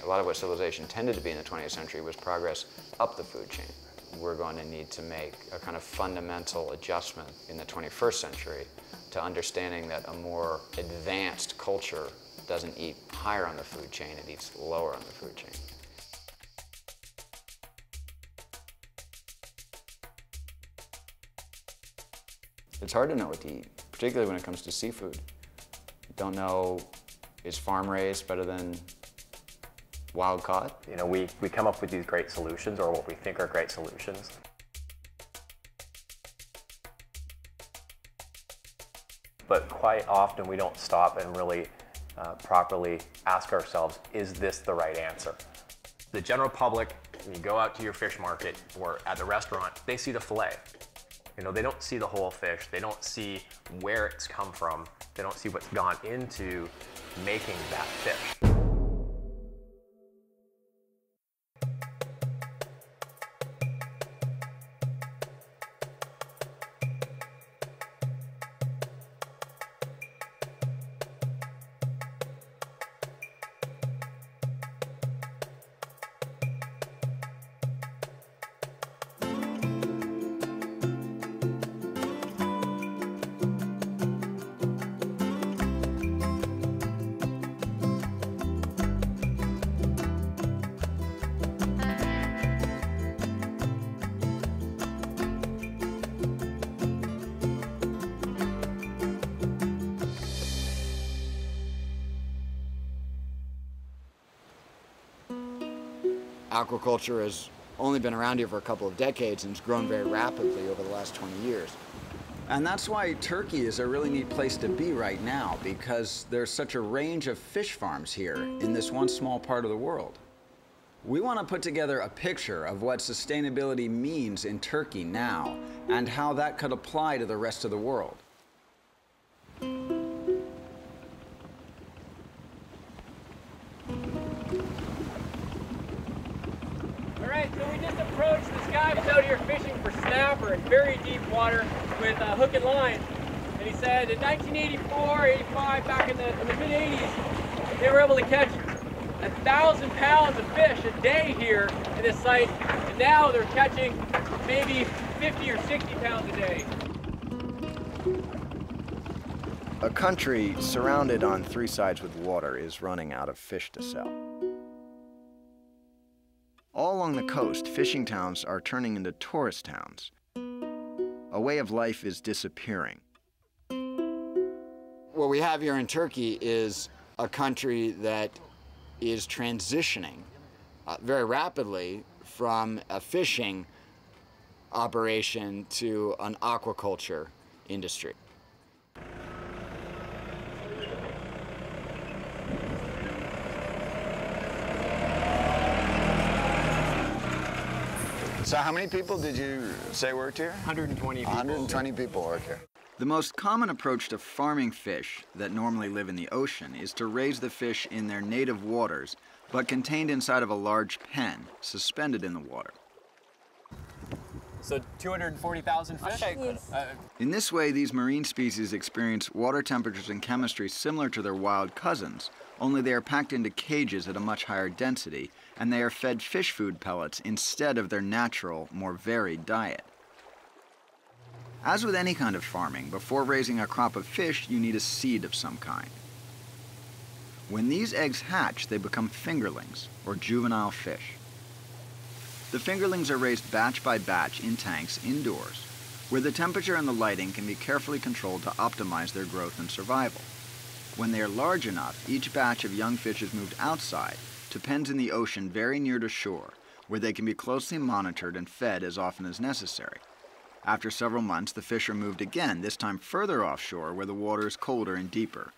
lot of what civilization tended to be in the 20th century was progress up the food chain. We're going to need to make a kind of fundamental adjustment in the 21st century to understanding that a more advanced culture doesn't eat higher on the food chain, it eats lower on the food chain. It's hard to know what to eat, particularly when it comes to seafood. You don't know, is farm raised better than wild caught? You know, we come up with these great solutions, or what we think are great solutions. But quite often we don't stop and really properly ask ourselves, is this the right answer? The general public, when you go out to your fish market or at the restaurant, they see the fillet. You know, they don't see the whole fish. They don't see where it's come from. They don't see what's gone into making that fish. Aquaculture has only been around here for a couple of decades and it's grown very rapidly over the last 20 years. And that's why Turkey is a really neat place to be right now, because there's such a range of fish farms here in this one small part of the world. We want to put together a picture of what sustainability means in Turkey now and how that could apply to the rest of the world. So we just approached this guy who's out here fishing for snapper in very deep water with hook and line. And he said in 1984, 85, back in the mid-80s, they were able to catch 1,000 pounds of fish a day here in this site. And now they're catching maybe 50 or 60 pounds a day. A country surrounded on three sides with water is running out of fish to sell. All along the coast, fishing towns are turning into tourist towns. A way of life is disappearing. What we have here in Turkey is a country that is transitioning very rapidly from a fishing operation to an aquaculture industry. So how many people did you say worked here? 120 people. 120 people work here. The most common approach to farming fish that normally live in the ocean is to raise the fish in their native waters, but contained inside of a large pen, suspended in the water. So 240,000 fish? Yes. In this way, these marine species experience water temperatures and chemistry similar to their wild cousins, only they are packed into cages at a much higher density, and they are fed fish food pellets instead of their natural, more varied diet. As with any kind of farming, before raising a crop of fish, you need a seed of some kind. When these eggs hatch, they become fingerlings, or juvenile fish. The fingerlings are raised batch by batch in tanks indoors, where the temperature and the lighting can be carefully controlled to optimize their growth and survival. When they are large enough, each batch of young fish is moved outside to pens in the ocean very near to shore, where they can be closely monitored and fed as often as necessary. After several months, the fish are moved again, this time further offshore where the water is colder and deeper,